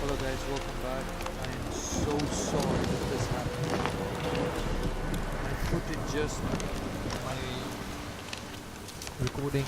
Hello guys, welcome back. I am so sorry that this happened. My footage just my recording.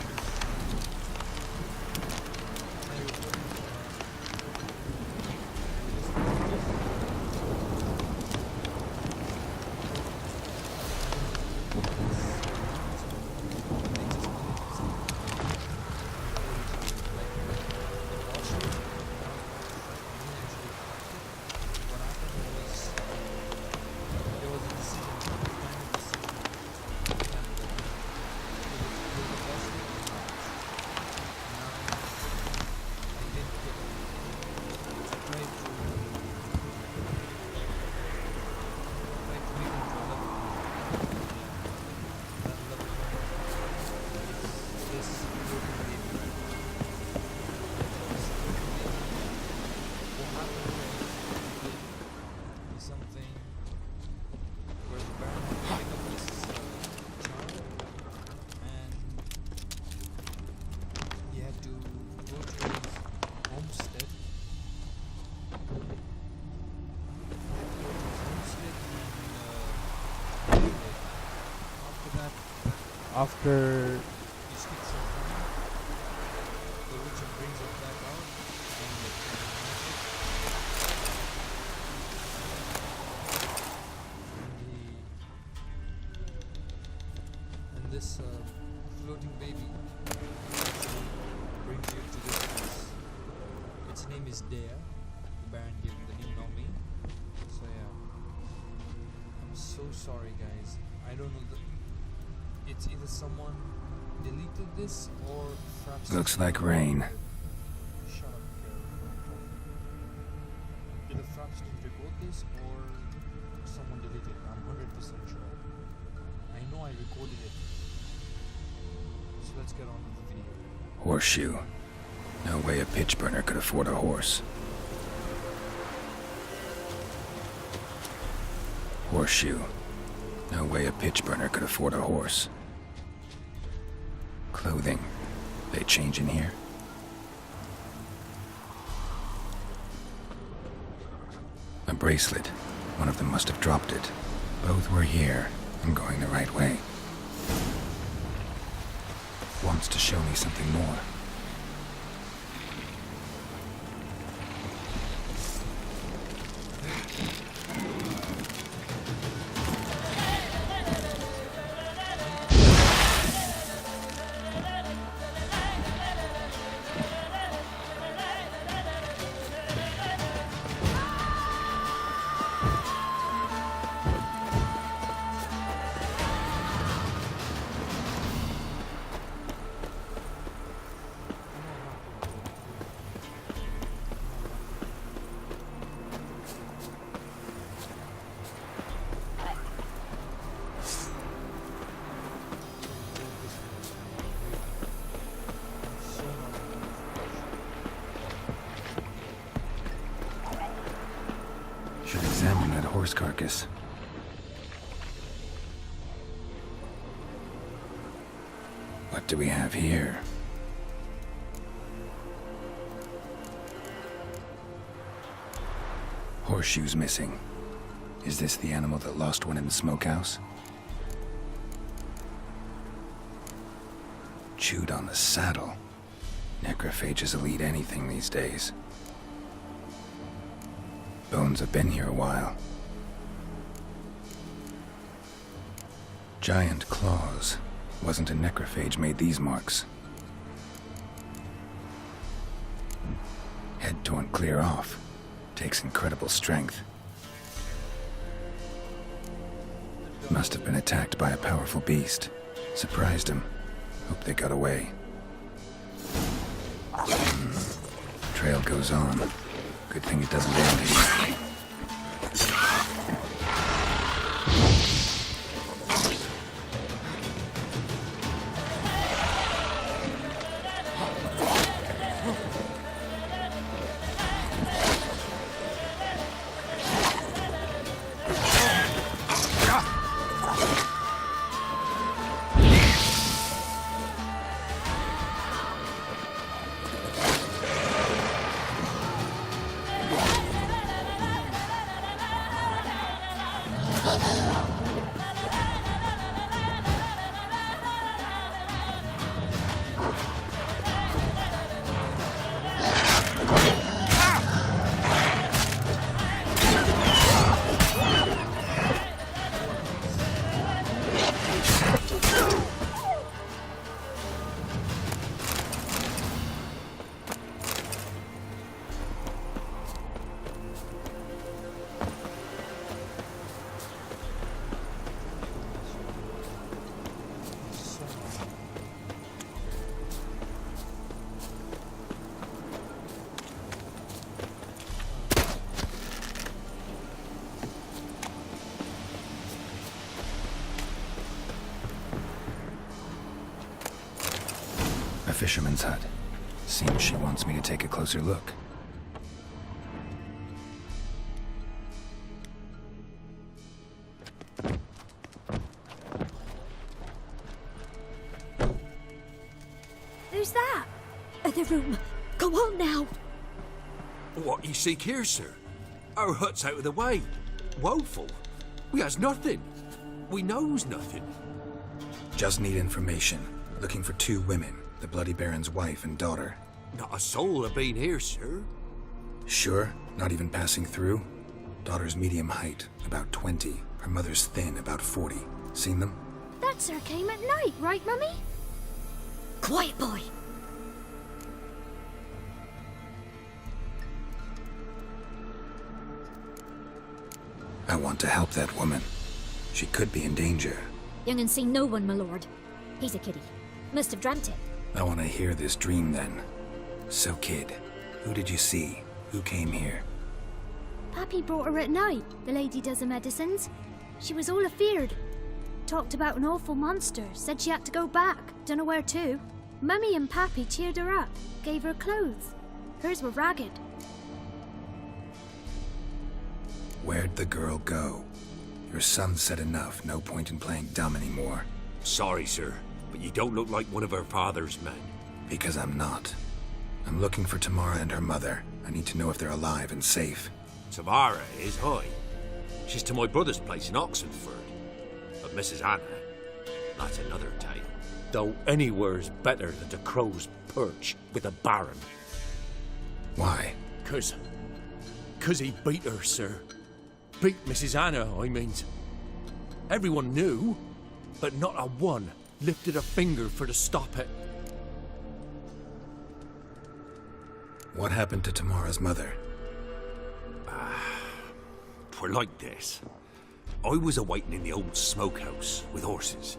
After he speaks some time, the witcher brings it back out and and this floating baby actually brings you to this place. Its name is Dea. The Baron gave him the name, not me. So yeah, I'm so sorry guys. I don't know it's either someone deleted this or perhaps Looks like rain. Shut up, either Fraps didn't record this or someone deleted it. I'm 100% sure. I know I recorded it. So let's get on with the video. Horseshoe. No way a pitch burner could afford a horse. Horseshoe. No way a pitch burner could afford a horse. Clothing. They change in here? A bracelet. One of them must have dropped it. Both were here. I'm going the right way. Wants to show me something more. Should examine that horse carcass. What do we have here? Horseshoes missing. Is this the animal that lost one in the smokehouse? Chewed on the saddle. Necrophages will eat anything these days. Bones have been here a while. Giant claws. Wasn't a necrophage made these marks. Head torn clear off. Takes incredible strength. Must have been attacked by a powerful beast. Surprised him. Hope they got away. Trail goes on. Good thing it doesn't end here. fisherman's hut. Seems she wants me to take a closer look. Who's that? The room. Go on now. What you seek here, sir? Our hut's out of the way. Woeful. We has nothing. We knows nothing. Just need information. Looking for 2 women, the Bloody Baron's wife and daughter. Not a soul have been here, sir. Sure? Not even passing through? Daughter's medium height, about 20. Her mother's thin, about 40. Seen them? That sir came at night, right, Mummy? Quiet, boy. I want to help that woman. She could be in danger. Young and seen no one, my lord. He's a kiddie. Must have dreamt it. I want to hear this dream then. So, kid, who did you see? Who came here? Pappy brought her at night, the lady does the medicines. She was all afeared. Talked about an awful monster, said she had to go back, dunno where to. Mummy and Pappy cheered her up, gave her clothes. Hers were ragged. Where'd the girl go? Your son said enough, no point in playing dumb anymore. Sorry, sir, but you don't look like one of our father's men. Because I'm not. I'm looking for Tamara and her mother. I need to know if they're alive and safe. Tamara is, aye. She's to my brother's place in Oxenford. But Mrs. Anna, that's another tale. Though anywhere's better than the Crow's Perch with a baron. Why? 'Cause he beat her, sir. Beat Mrs. Anna, I mean. Everyone knew, but not a one lifted a finger for to stop it. What happened to Tamara's mother? 'Twere like this. I was awaiting in the old smokehouse with horses.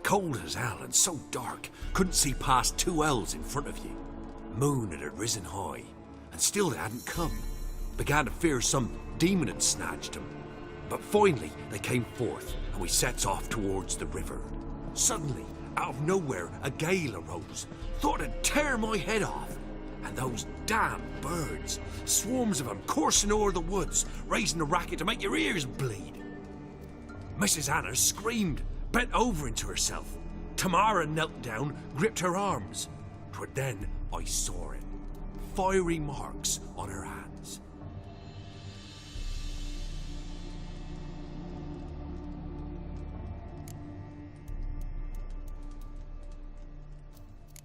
Cold as hell and so dark, couldn't see past 2 ells in front of you. Moon had risen high, and still they hadn't come. Began to fear some demon had snatched them. But finally they came forth, and we sets off towards the river. Suddenly, out of nowhere, a gale arose. Thought it'd tear my head off. And those damn birds, swarms of them coursing o'er the woods, raising a racket to make your ears bleed. Mrs. Anna screamed, bent over into herself. Tamara knelt down, gripped her arms. 'Twere then I saw it. Fiery marks on her hands.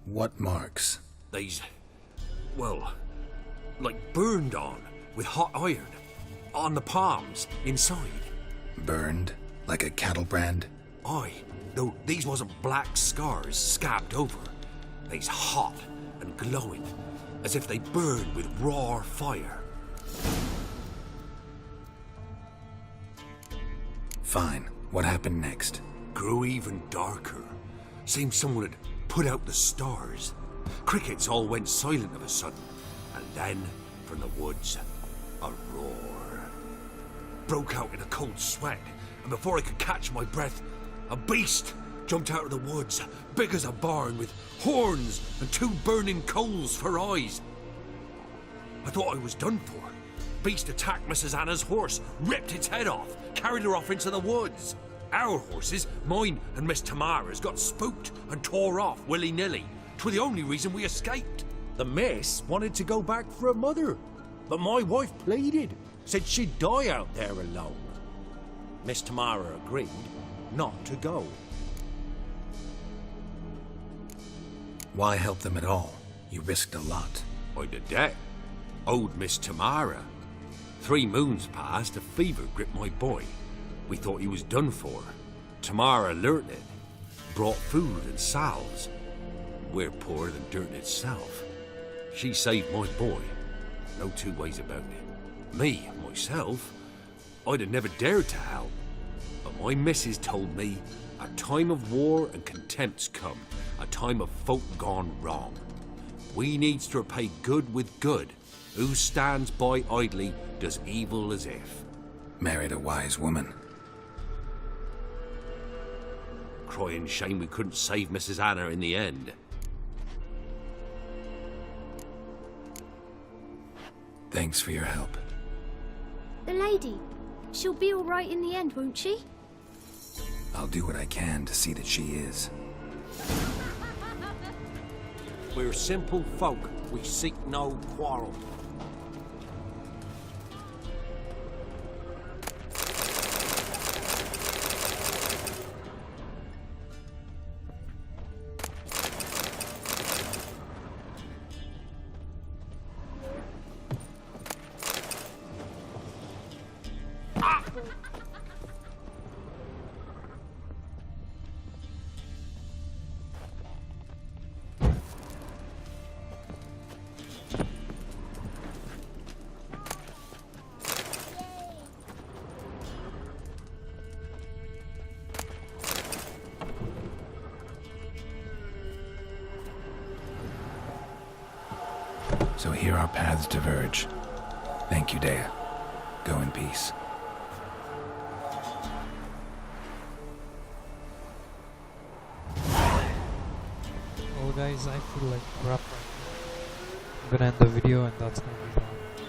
What marks? They's, well, like burned on with hot iron. On the palms, inside. Burned? Like a cattle brand? Aye, though these wasn't black scars scabbed over. They's hot and glowing, as if they burned with raw fire. Fine. What happened next? Grew even darker. Seemed someone had put out the stars. Crickets all went silent of a sudden, and then, from the woods, a roar. Broke out in a cold sweat, and before I could catch my breath, a beast jumped out of the woods, big as a barn, with horns and 2 burning coals for eyes. I thought I was done for. Beast attacked Mrs. Anna's horse, ripped its head off, carried her off into the woods. Our horses, mine and Miss Tamara's, got spooked and tore off willy-nilly. 'Twere the only reason we escaped. The miss wanted to go back for her mother, but my wife pleaded, said she'd die out there alone. Miss Tamara agreed not to go. Why help them at all? You risked a lot. I'd a debt. Owed Miss Tamara. 3 moons passed, a fever gripped my boy. We thought he was done for. Tamara learnt it. Brought food and salves. We're poorer than dirt itself. She saved my boy. No 2 ways about it. Me, myself, I'd have never dared to help. But my missus told me a time of war and contempt's come. A time of folk gone wrong. We needs to repay good with good. Who stands by idly does evil as if. Married a wise woman. Crying shame we couldn't save Mrs. Anna in the end. Thanks for your help. The lady. She'll be alright in the end, won't she? I'll do what I can to see that she is. We're simple folk. We seek no quarrel. So here our paths diverge. Thank you, Dea. Go in peace. Well guys, I feel like crap right now. I'm gonna end the video and that's gonna be that.